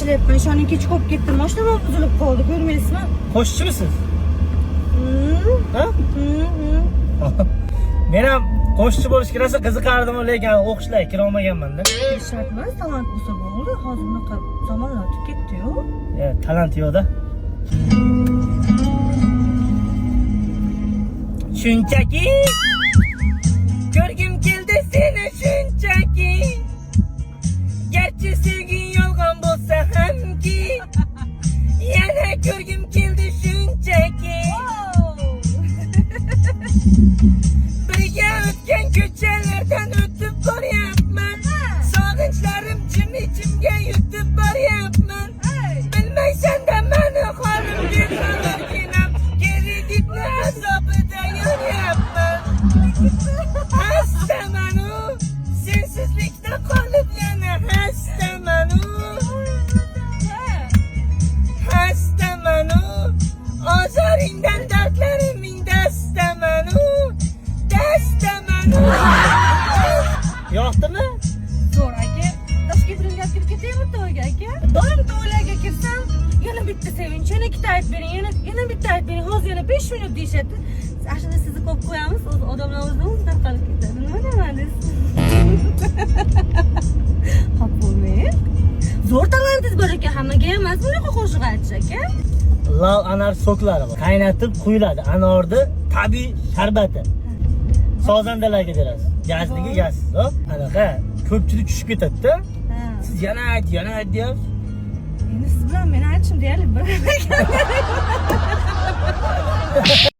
ishlayapman. Ishonib kech qolib ketdim. Mashinam buzilib qoldi, ko'rmaysizmi? Qo'shchimisiz? Ha? Men ham qo'shchi bo'lishga rosa qiziqardim, lekin o'qishlarga kira olmaganman-da. Shart emas, talant bo'lsa bo'ldi. Hozir bunaqa zamonlar o'tib ketdi-yu. Talant yo'q-da. Shunchaki ko'rgim keldi seni shunchaki. Garchi sevging yolg'on bo'lsa hamki, yana ko'rgim keldi shunchaki. Birga o'tgan ko'chalardan o'tib boryapman. Sog'inchlarim jim-jimga yutib boryapman. Bilmaysan-da meni holimga salarginam, kreditni azobida yuryapman. Hastamanu, sensizlikda qolib yana hastamanu. Hastamanu, ozoringdan dardlarimning dastamanu. Dastamanu. Yo'qdimi? Zo'r aka. Toshga biringa kirib ketaymi to'yga aka? Doim to'ylarga kirsam, yana bitta sevinch, yana ikkita aytib bering, yana bitta aytib bering. Hozir yana 5 minut deyshadi. Ashuni sizni qo'yib qo'yamiz, o'z odamlarimizni o'zi tarqalib ketadi. Nima demadingiz? Xo'p bo'lmang. Zo'r talantingiz bor ekan, hammaga emas bunaqa qo'shiq aytish aka. Lav anar so'klari bor. Qaynatib quyiladi. Anorni tabiiy sharbati. Sozandalarga berasiz. Gazniki gazsiz, hop. Anaqa ko'pchilik tushib ketadi-da. Siz yana ayt deyapsiz. Endi siz bilan men aytishim deyarli bir ekan.